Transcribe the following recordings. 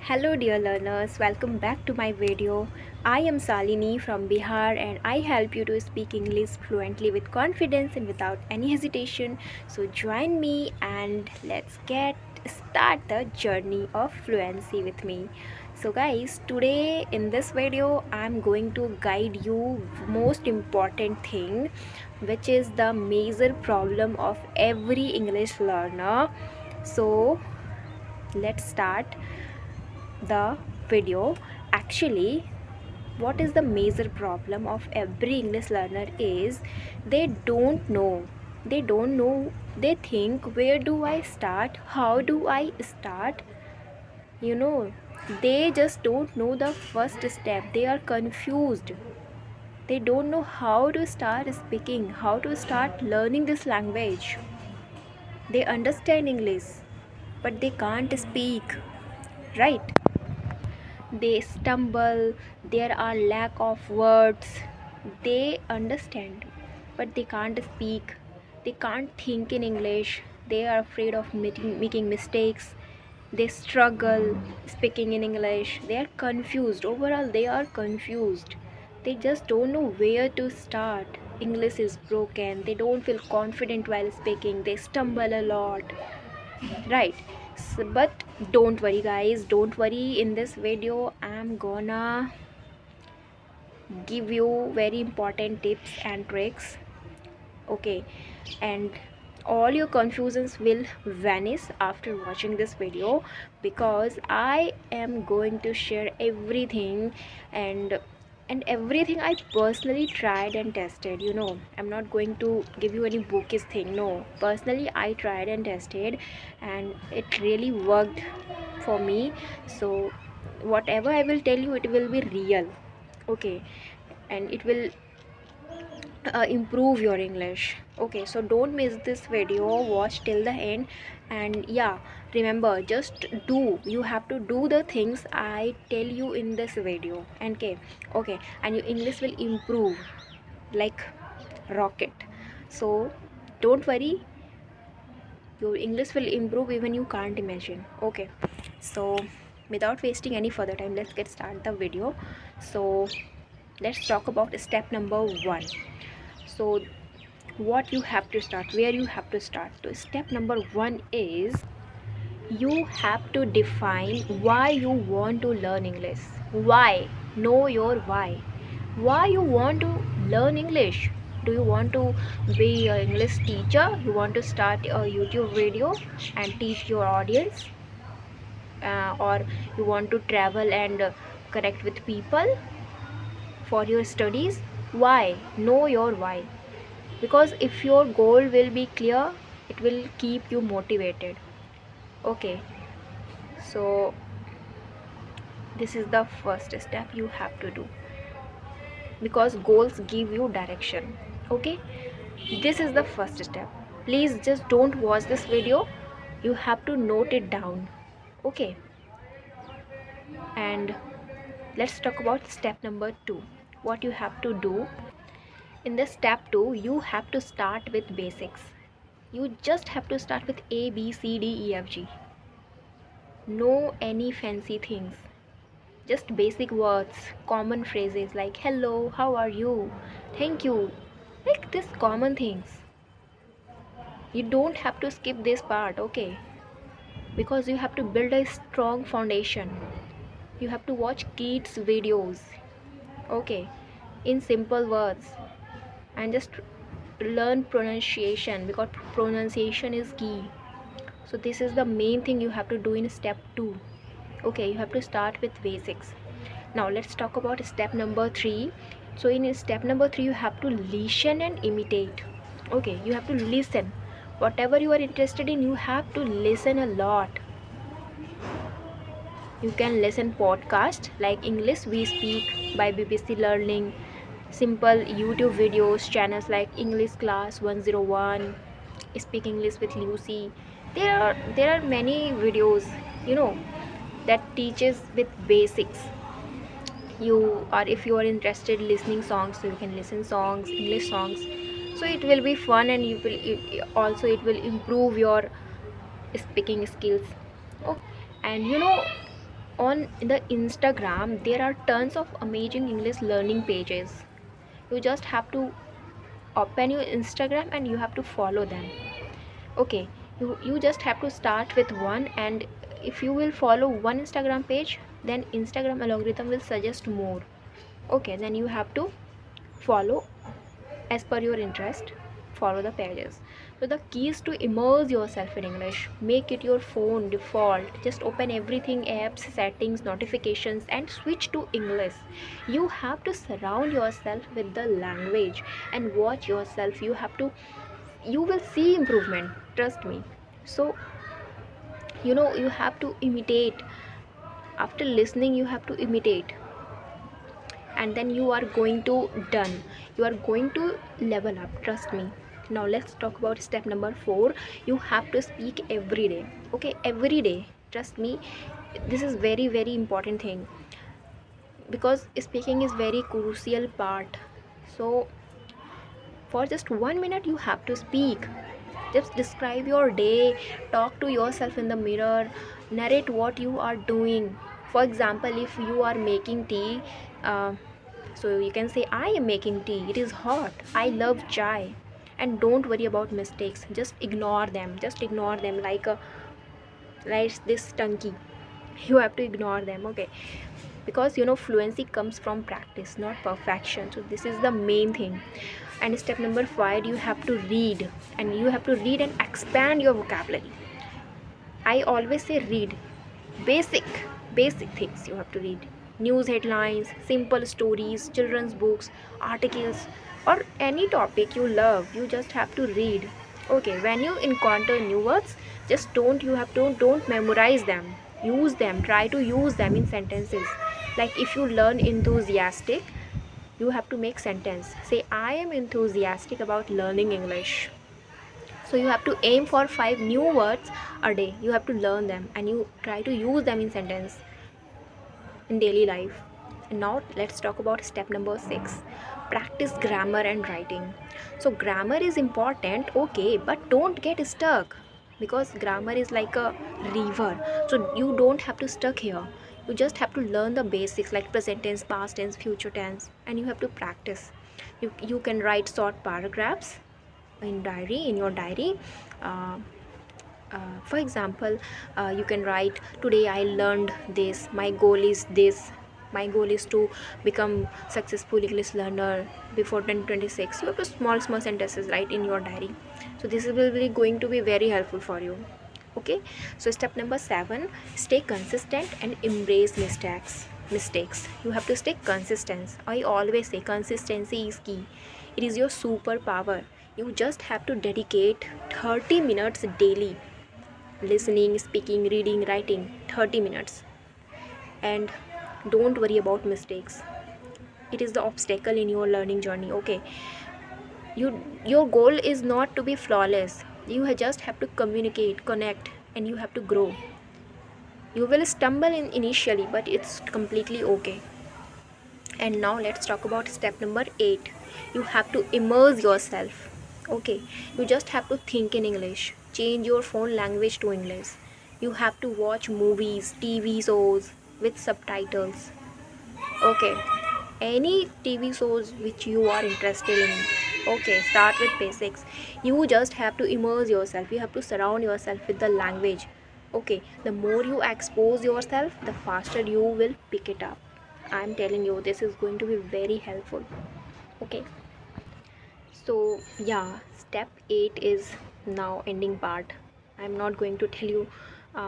Hello dear learners, welcome back to my video. I am Salini from Bihar and I help you to speak English fluently with confidence and without any hesitation. So join me and let's get start the journey of fluency with me. So guys, today in this video I'm going to guide you most important thing, which is the major problem of every English learner. So let's start the video. Actually, what is the major problem of every English learner is they don't know. They think, where do I start? How do I start? You know, they just don't know the first step. They are confused. They don't know how to start speaking, how to start learning this language. They understand English, but they can't speak, right? They stumble, there are lack of words. They understand, but they can't speak. They can't think in English. They are afraid of making mistakes. They struggle speaking in English. They are confused. Overall, they are confused. They just don't know where to start. English is broken. They don't feel confident while speaking. They stumble a lot, right? But don't worry guys, don't worry. In this video I'm gonna give you very important tips and tricks, okay? And all your confusions will vanish after watching this video, because I am going to share everything, and everything I personally tried and tested. I'm not going to give you any bookish thing. No, personally I tried and tested, and it really worked for me. So whatever I will tell you, it will be real, okay? And it will improve your English, okay? So don't miss this video, watch till the end. And yeah, remember, just do, you have to do the things I tell you in this video, okay? And your English will improve like rocket. So don't worry, your English will improve even you can't imagine, okay? So without wasting any further time, let's get start the video. So let's talk about step number 1. So what you have to start, where you have to start. So step number 1 is, you have to define why you want to learn English. Why? Know your why. Why you want to learn English? Do you want to be an English teacher? You want to start a YouTube video and teach your audience? Or you want to travel and connect with people for your studies? Why? Know your why. Because if your goal will be clear, it will keep you motivated, okay? So this is the first step you have to do, because goals give you direction, okay? This is the first step. Please just don't watch this video, you have to note it down, okay? And let's talk about step number 2. What you have to do in this step 2, you have to start with basics. You just have to start with A B C D E F G. No any fancy things, just basic words, common phrases like hello, how are you, thank you, like this common things. You don't have to skip this part, okay? Because you have to build a strong foundation. You have to watch kids videos, okay, in simple words, and just learn pronunciation, because pronunciation is key. So this is the main thing you have to do in step 2, okay? You have to start with basics. Now let's talk about step number 3. So in step number 3, you have to listen and imitate, okay? You have to listen. Whatever you are interested in, you have to listen a lot. You can listen podcast like English We Speak by BBC Learning, simple YouTube videos channels like English Class 101, Speak English with Lucy. There are many videos, that teaches with basics. You or if you are interested listening songs, so you can listen songs, English songs. So it will be fun, and also it will improve your speaking skills. Oh, and On the Instagram there are tons of amazing English learning pages. You just have to open your Instagram and you have to follow them. Okay, you just have to start with one, and if you will follow one Instagram page, then Instagram algorithm will suggest more. Okay, then you have to follow as per your interest, follow the pages. So the key is to immerse yourself in English. Make it your phone default. Just open everything, apps, settings, notifications, and switch to English. You have to surround yourself with the language and watch yourself. You will see improvement, trust me. So you have to imitate. After listening you have to imitate, and then you are going to done. You are going to level up, trust me. Now let's talk about step number 4. You have to speak every day. Okay, every day, trust me. This is very very important thing, because speaking is very crucial part. So for just 1 minute you have to speak. Just describe your day, talk to yourself in the mirror, narrate what you are doing. For example, if you are making tea, uh, so you can say, I am making tea, it is hot, I love chai. And don't worry about mistakes, just ignore them. Just ignore them like this stunky. You have to ignore them, okay? Because fluency comes from practice, not perfection. So this is the main thing. And step number 5, you have to read. And you have to read and expand your vocabulary. I always say read basic basic things. You have to read news headlines, simple stories, children's books, articles, or any topic you love. You just have to read. Okay, when you encounter new words, just don't memorize them. Use them. Try to use them in sentences. Like if you learn enthusiastic, you have to make sentence. Say, I am enthusiastic about learning English. So you have to aim for 5 new words a day. You have to learn them and you try to use them in sentence in daily life. And now let's talk about step number 6. Practice grammar and writing. So grammar is important, okay, but don't get stuck, because grammar is like a river. So you don't have to stuck here. You just have to learn the basics like present tense, past tense, future tense, and you have to practice. You can write short paragraphs in your diary. uh, for example, you can write, today I learned this, my goal is this. My goal is to become successful English learner before 2026. You have to small sentences write in your diary. So this will be going to be very helpful for you. Okay, so step number 7, stay consistent and embrace mistakes. You have to stay consistent. I always say consistency is key. It is your superpower. You just have to dedicate 30 minutes daily. Listening, speaking, reading, writing, 30 minutes. And don't worry about mistakes. It is the obstacle in your learning journey. Okay, your goal is not to be flawless. You just have to communicate, connect, and you have to grow. You will stumble in initially, but it's completely okay. And now let's talk about step number 8. You have to immerse yourself. Okay, you just have to think in English. Change your phone language to English. You have to watch movies, TV shows with subtitles. Okay, any TV shows which you are interested in. Okay, start with basics. You just have to immerse yourself. You have to surround yourself with the language. Okay, the more you expose yourself, the faster you will pick it up. I'm telling you, this is going to be very helpful. Okay, so yeah, step 8 is now ending part. I'm not going to tell you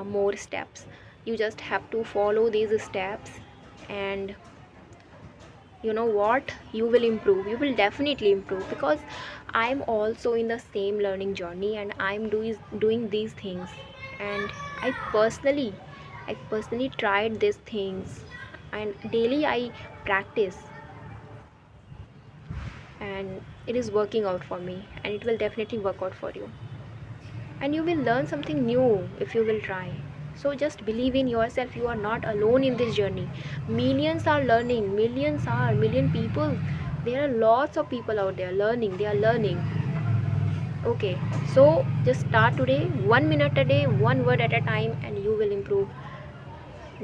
more steps. You just have to follow these steps, and you know what, you will improve. You will definitely improve, because I'm also in the same learning journey, and I'm doing these things. And I personally tried these things, and daily I practice, and it is working out for me, and it will definitely work out for you. And you will learn something new if you will try. So just believe in yourself. You are not alone in this journey. Millions are learning. Million people. There are lots of people out there learning. They are learning. Okay, so just start today. 1 minute a day, one word at a time, and you will improve.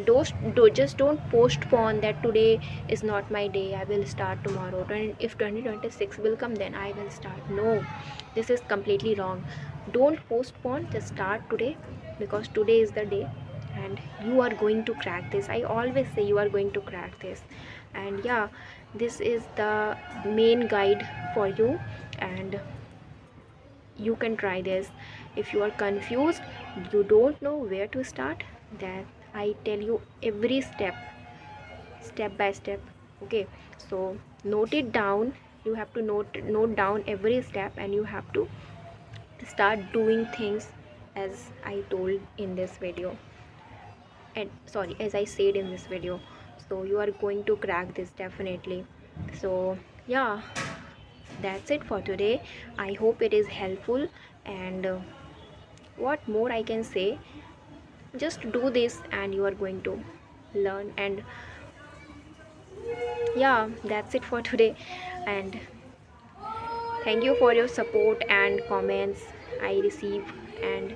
just don't postpone that today is not my day, I will start tomorrow. If 2026 will come, then I will start. No, this is completely wrong. Don't postpone, just start today, because today is the day, and you are going to crack this. I always say you are going to crack this. And yeah, this is the main guide for you, and you can try this. If you are confused, you don't know where to start, then I tell you every step, step by step. Okay, so note it down. You have to note down every step, and you have to start doing things as I told in this video, and sorry, as I said in this video. So you are going to crack this definitely. So yeah, that's it for today. I hope it is helpful. And what more I can say, just do this and you are going to learn. And yeah, that's it for today. And thank you for your support and comments I receive. And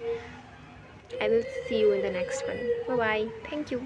I will see you in the next one. Bye bye. Thank you.